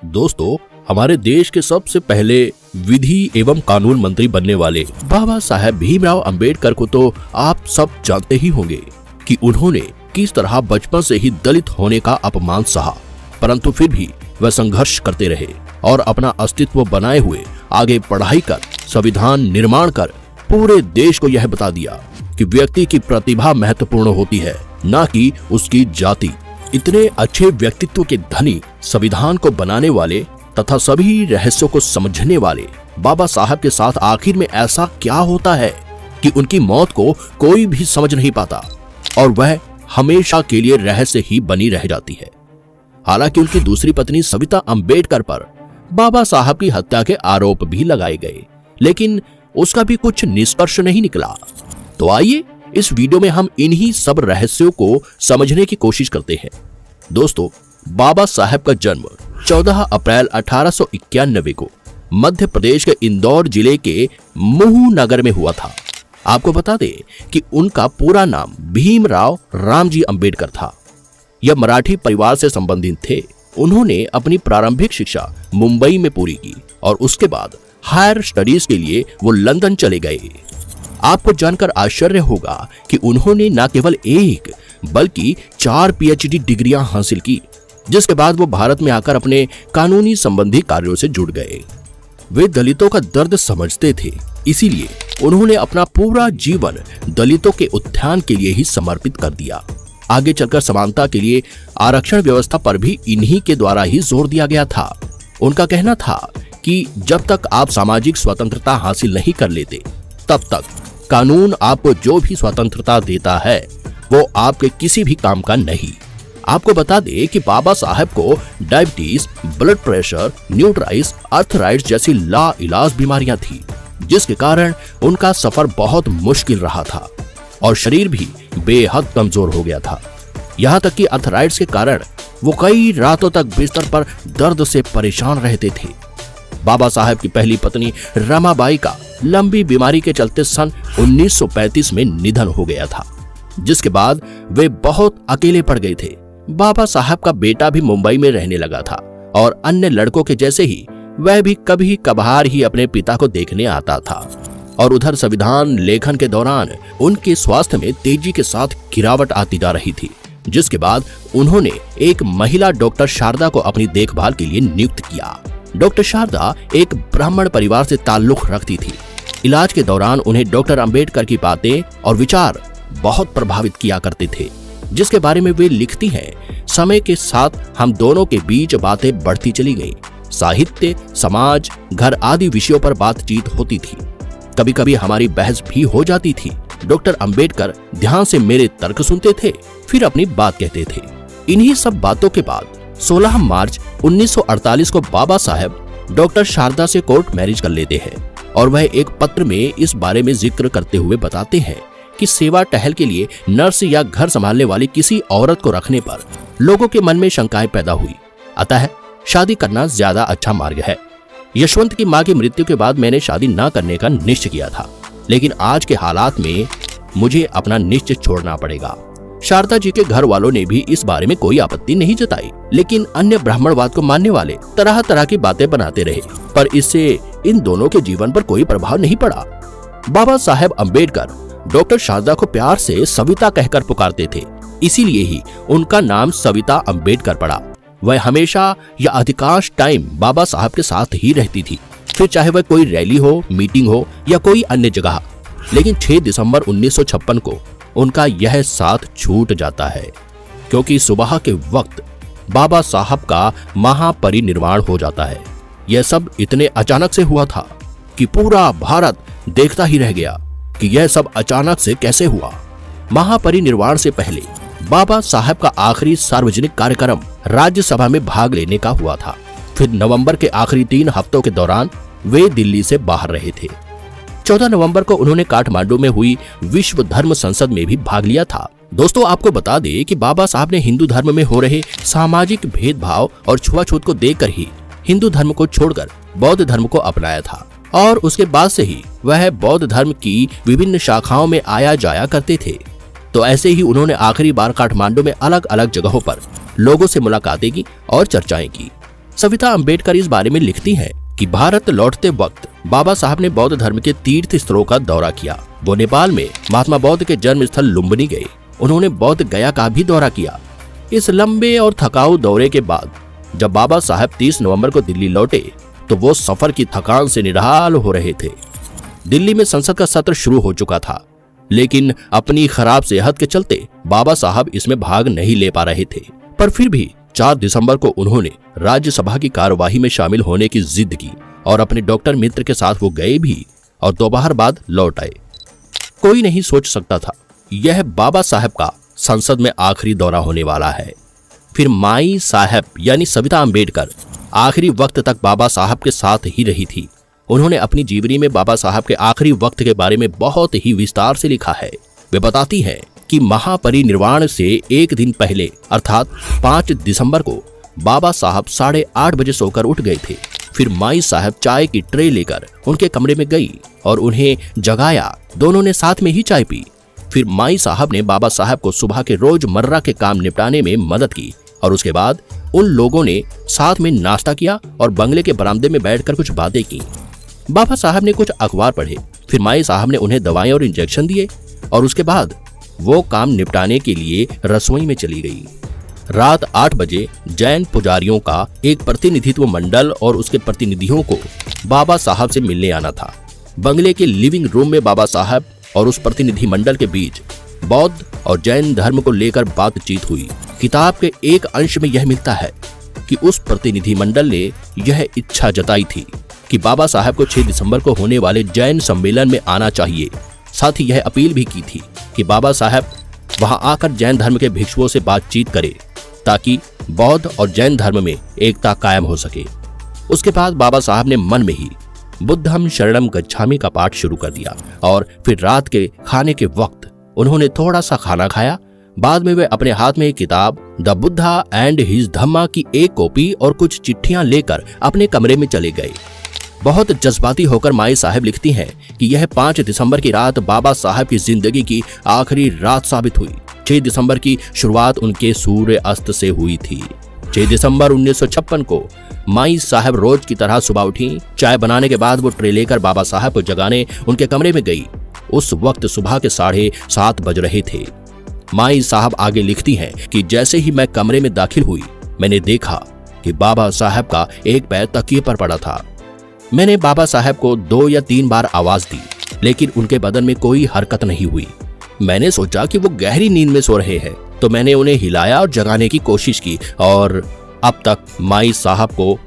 दोस्तों, हमारे देश के सबसे पहले विधि एवं कानून मंत्री बनने वाले बाबा साहेब भीमराव अंबेडकर को तो आप सब जानते ही होंगे कि उन्होंने किस तरह बचपन से ही दलित होने का अपमान सहा, परंतु फिर भी वह संघर्ष करते रहे और अपना अस्तित्व बनाए हुए आगे पढ़ाई कर, संविधान निर्माण कर पूरे देश को यह बता दिया कि व्यक्ति की प्रतिभा महत्वपूर्ण होती है, न कि उसकी जाति। इतने अच्छे व्यक्तित्व के धनी, संविधान को बनाने वाले तथा सभी रहस्यों को समझने वाले बाबा साहब के साथ आखिर में ऐसा क्या होता है कि उनकी मौत को कोई भी समझ नहीं पाता और वह हमेशा के लिए रहस्य ही बनी रह जाती है। हालांकि उनकी दूसरी पत्नी सविता अंबेडकर पर बाबा साहब की हत्या के आरोप भी लगाए गए, लेकिन उसका भी कुछ निष्कर्ष नहीं निकला। तो आइए इस वीडियो में हम इन्हीं सब रहस्यों को समझने की कोशिश करते हैं। दोस्तों, बाबा साहब का जन्म 14 अप्रैल 1891 को मध्य प्रदेश के इंदौर जिले के महू नगर में हुआ था। आपको बता दें कि उनका पूरा नाम भीमराव रामजी अंबेडकर था। यह मराठी परिवार से संबंधित थे। उन्होंने अपनी प्रारंभिक शिक्षा मुंबई में पूरी की और उसके बाद हायर स्टडीज के लिए वो लंदन चले गए। आपको जानकर आश्चर्य होगा कि उन्होंने न केवल एक बल्कि 4 पीएचडी डिग्रियां हासिल की, जिसके बाद वो भारत में आकर अपने कानूनी संबंधी कार्यों से जुड़ गए। वे दलितों का दर्द समझते थे, इसीलिए उन्होंने अपना पूरा जीवन दलितों के उत्थान के लिए ही समर्पित कर दिया। आगे चलकर समानता के लिए आरक्षण व्यवस्था पर भी इन्हीं के द्वारा ही जोर दिया गया था। उनका कहना था कि जब तक आप सामाजिक स्वतंत्रता हासिल नहीं कर लेते, तब तक कानून आपको जो भी स्वतंत्रता देता है वो आपके किसी भी काम का नहीं। आपको बता दें कि बाबा साहब को डायबिटीज, ब्लड प्रेशर, न्यूट्राइटिस, आर्थराइटिस जैसी लाइलाज बीमारियां थी, जिसके कारण उनका सफर बहुत मुश्किल रहा था और शरीर भी बेहद कमजोर हो गया था। यहाँ तक कि आर्थराइटिस के कारण वो कई रातों तक बिस्तर पर दर्द से परेशान रहते थे। बाबा साहब की पहली पत्नी रमाबाई का लंबी बीमारी के चलते सन 1935 में निधन हो गया था, जिसके बाद वे बहुत अकेले पड़ गए थे। बाबा साहब का बेटा भी मुंबई में रहने लगा था और अन्य लड़कों के जैसे ही वह भी कभी कभार ही अपने पिता को देखने आता था। और उधर संविधान लेखन के दौरान उनके स्वास्थ्य में तेजी के साथ गिरावट आती जा रही थी, जिसके बाद उन्होंने एक महिला डॉक्टर शारदा को अपनी देखभाल के लिए नियुक्त किया। डॉक्टर शारदा एक ब्राह्मण परिवार से ताल्लुक रखती थी। इलाज के दौरान उन्हें डॉक्टर अंबेडकर की बातें और विचार बहुत प्रभावित किया करते थे, जिसके बारे में वे लिखती हैं। समय के साथ हम दोनों के बीच बातें बढ़ती चली गईं। साहित्य, समाज, घर आदि विषयों पर बातचीत होती थी। कभी कभी हमारी बहस भी हो जाती थी। डॉक्टर अंबेडकर ध्यान से मेरे तर्क सुनते थे, फिर अपनी बात कहते थे। इन्हीं सब बातों के बाद 16 मार्च 1948 को बाबा साहब डॉक्टर शारदा से कोर्ट मैरिज कर लेते हैं और वह एक पत्र में इस बारे में जिक्र करते हुए बताते हैं कि सेवा टहल के लिए नर्स या घर संभालने वाली किसी औरत को रखने पर लोगों के मन में शंकाएं पैदा हुई, अतः शादी करना ज्यादा अच्छा मार्ग है। यशवंत की मां की मृत्यु के बाद मैंने शादी न करने का निश्चय किया था, लेकिन आज के हालात में मुझे अपना निश्चय छोड़ना पड़ेगा। शारदा जी के घर वालों ने भी इस बारे में कोई आपत्ति नहीं जताई, लेकिन अन्य ब्राह्मणवाद को मानने वाले तरह तरह की बातें बनाते रहे, पर इससे इन दोनों के जीवन पर कोई प्रभाव नहीं पड़ा। बाबा साहेब अंबेडकर डॉक्टर शारदा को प्यार से सविता कहकर पुकारते थे, इसीलिए ही उनका नाम सविता अंबेडकर पड़ा। वह हमेशा या अधिकांश टाइम बाबा साहब के साथ ही रहती थी, फिर चाहे वह कोई रैली हो, मीटिंग हो या कोई अन्य जगह। लेकिन 6 दिसंबर 1956 को उनका यह साथ छूट जाता है, क्योंकि सुबह के वक्त बाबा साहब का महापरिनिर्वाण हो जाता है। यह सब इतने अचानक से हुआ था कि पूरा भारत देखता ही रह गया कि यह सब अचानक से कैसे हुआ। महापरिनिर्वाण से पहले बाबा साहब का आखिरी सार्वजनिक कार्यक्रम राज्यसभा में भाग लेने का हुआ था। फिर नवंबर के आखिरी 3 हफ्तों के दौरान वे दिल्ली से बाहर रहे थे। 14 नवंबर को उन्होंने काठमांडू में हुई विश्व धर्म संसद में भी भाग लिया था। दोस्तों, आपको बता दें कि बाबा साहब ने हिंदू धर्म में हो रहे सामाजिक भेदभाव और छुआछूत को देखकर ही हिंदू धर्म को छोड़कर बौद्ध धर्म को अपनाया था और उसके बाद से ही वह बौद्ध धर्म की विभिन्न शाखाओं में आया जाया करते थे। तो ऐसे ही उन्होंने आखिरी बार काठमांडू में अलग अलग जगहों पर लोगों से मुलाकातें की और चर्चाएं की। सविता अंबेडकर इस बारे में लिखती हैं कि भारत लौटते वक्त बाबा साहब ने बौद्ध धर्म के तीर्थ स्थलों का दौरा किया। वो नेपाल में महात्मा बौद्ध के जन्म स्थल लुम्बिनी गए। उन्होंने बौद्ध गया का भी दौरा किया। इस लंबे और थकाऊ दौरे के बाद जब बाबा साहब 30 नवंबर को दिल्ली लौटे तो वो सफर की थकान से निढाल हो रहे थे। दिल्ली में संसद का सत्र शुरू हो चुका था, लेकिन अपनी खराब सेहत के चलते बाबा साहब इसमें भाग नहीं ले पा रहे थे। पर फिर भी 4 दिसंबर को उन्होंने राज्यसभा की कार्यवाही में शामिल होने की जिद की और अपने डॉक्टर मित्र के साथ वो गए भी और दोपहर बाद लौट आए। कोई नहीं सोच सकता था यह बाबा साहब का संसद में आखिरी दौरा होने वाला है। फिर माई साहब यानी सविता अंबेडकर आखिरी वक्त तक बाबा साहब के साथ ही रही थी। उन्होंने अपनी जीवनी में बाबा साहब के आखिरी वक्त के बारे में बहुत ही विस्तार से लिखा है। वे बताती हैं कि महापरिनिर्वाण से एक दिन पहले अर्थात 5 दिसंबर को बाबा साहब 8:30 बजे सोकर उठ गए थे। फिर माई साहब चाय की ट्रे लेकर उनके कमरे में गई और उन्हें जगाया। दोनों ने साथ में ही चाय पी। फिर माई साहब ने बाबा साहब को सुबह के रोजमर्रा के काम निपटाने में मदद की और उसके बाद उन लोगों ने साथ में नाश्ता किया और बंगले के बरामदे में बैठकर कुछ बातें की। बाबा साहब ने कुछ अखबार पढ़े। फिर माई साहब ने उन्हें दवाएं और इंजेक्शन दिए और उसके बाद वो काम निपटाने के लिए रसोई में चली गई। रात 8 बजे जैन पुजारियों का एक प्रतिनिधित्व मंडल और उसके प्रतिनिधियों को बाबा साहब से मिलने आना था। बंगले के लिविंग रूम में बाबा साहब और उस प्रतिनिधि मंडल के बीच बौद्ध और जैन धर्म को लेकर बातचीत हुई। किताब के एक अंश में यह मिलता है कि उस प्रतिनिधि मंडल ने यह इच्छा जताई थी कि बाबा साहब को 6 दिसंबर को होने वाले जैन सम्मेलन में आना चाहिए। साथ ही यह अपील भी की थी कि बाबा साहब वहां आकर जैन धर्म के भिक्षुओं से बातचीत करें ताकि बौद्ध और जैन धर्म में एकता कायम हो सके। उसके बाद बाबा साहब ने मन में ही बुद्धम शरणम गच्छामि का पाठ शुरू कर दिया और फिर रात के खाने के वक्त उन्होंने थोड़ा सा खाना खाया। बाद में वे अपने हाथ में एक किताब द बुद्धा एंड हिज धम्मा की एक कॉपी और कुछ चिट्ठियां लेकर अपने कमरे में चले गए। बहुत जज्बाती होकर माई साहब लिखती हैं कि यह 5 दिसंबर की रात बाबा साहब की जिंदगी की आखिरी रात साबित हुई। 6 दिसंबर की शुरुआत उनके सूर्य अस्त से हुई थी। 6 दिसंबर 1956 को माई साहब रोज की तरह सुबह उठी। चाय बनाने के बाद वो ट्रे लेकर बाबा साहब को जगाने उनके कमरे में गई। उस वक्त सुबह के 7:30 बज रहे थे। माई साहब आगे लिखती हैं कि जैसे ही मैं कमरे में दाखिल हुई मैंने देखा कि बाबा साहब का एक पैर तकिए पर पड़ा था। मैंने बाबा साहब को 2 या 3 बार आवाज दी, लेकिन उनके बदन में कोई हरकत नहीं हुई। मैंने सोचा कि वो गहरी नींद में सो रहे हैं, तो मैंने उन्हें हिलाया और जगाने की कोशिश की और अब तक माई साहब को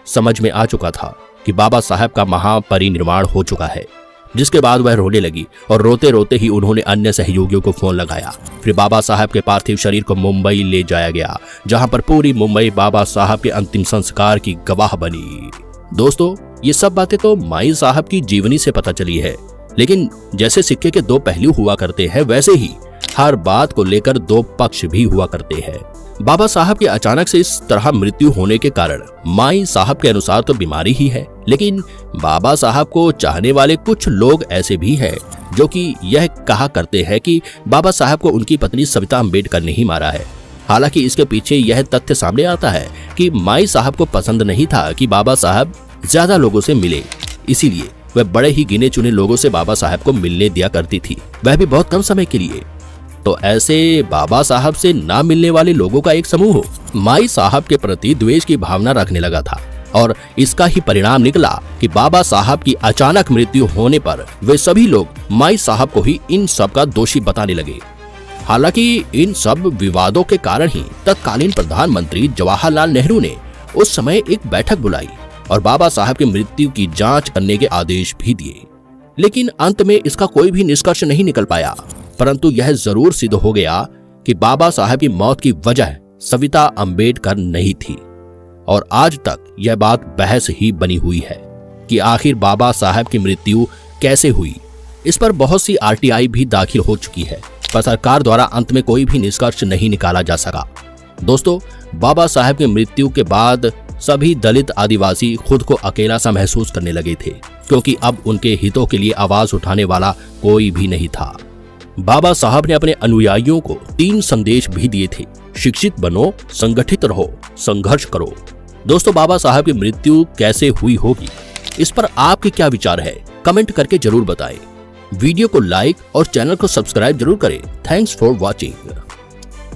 समझ में आ चुका था कि बाबा साहब का महापरिनिर्वाण हो चुका है। जिसके बाद वह रोने लगी और रोते रोते ही उन्होंने अन्य सहयोगियों को फोन लगाया। फिर बाबा साहब के पार्थिव शरीर को मुंबई ले जाया गया, जहां पर पूरी मुंबई बाबा साहब के अंतिम संस्कार की गवाह बनी। दोस्तों, ये सब बातें तो माई साहब की जीवनी से पता चली है, लेकिन जैसे सिक्के के 2 पहलू हुआ करते हैं, वैसे ही हर बात को लेकर 2 पक्ष भी हुआ करते हैं। बाबा साहब की अचानक से इस तरह मृत्यु होने के कारण माई साहब के अनुसार तो बीमारी ही है, लेकिन बाबा साहब को चाहने वाले कुछ लोग ऐसे भी हैं जो कि यह कहा करते हैं कि बाबा साहब को उनकी पत्नी सविता अंबेडकर ने ही मारा है। हालांकि इसके पीछे यह तथ्य सामने आता है कि माई साहब को पसंद नहीं था कि बाबा साहब ज्यादा लोगों से मिले, इसीलिए वह बड़े ही गिने चुने लोगों से बाबा साहब को मिलने दिया करती थी, वह भी बहुत कम समय के लिए। तो ऐसे बाबा साहब से ना मिलने वाले लोगों का एक समूह माई साहब के प्रति द्वेष की भावना रखने लगा था और इसका ही परिणाम निकला कि बाबा साहब की अचानक मृत्यु होने पर वे सभी लोग माई साहब को ही इन सब का दोषी बताने लगे। हालांकि इन सब विवादों के कारण ही तत्कालीन प्रधानमंत्री जवाहरलाल नेहरू ने उस समय एक बैठक बुलाई और बाबा साहब की मृत्यु की जांच करने के आदेश भी दिए, लेकिन अंत में इसका कोई भी निष्कर्ष नहीं निकल पाया। परंतु यह जरूर सिद्ध हो गया कि बाबा साहब की मौत की वजह सविता अंबेडकर नहीं थी और आज तक यह बात बहस ही बनी हुई है कि आखिर बाबा साहब की मृत्यु कैसे हुई। इस पर बहुत सी आरटीआई भी दाखिल हो चुकी है, पर सरकार द्वारा अंत में कोई भी निष्कर्ष नहीं निकाला जा सका। दोस्तों, बाबा साहब की मृत्यु के बाद सभी दलित आदिवासी खुद को अकेला सा महसूस करने लगे थे, क्योंकि अब उनके हितों के लिए आवाज उठाने वाला कोई भी नहीं था। बाबा साहब ने अपने अनुयायियों को 3 संदेश भी दिए थे: शिक्षित बनो, संगठित रहो, संघर्ष करो। दोस्तों, बाबा साहब की मृत्यु कैसे हुई होगी, इस पर आपके क्या विचार है, कमेंट करके जरूर बताएं। वीडियो को लाइक और चैनल को सब्सक्राइब जरूर करें। Thanks for watching.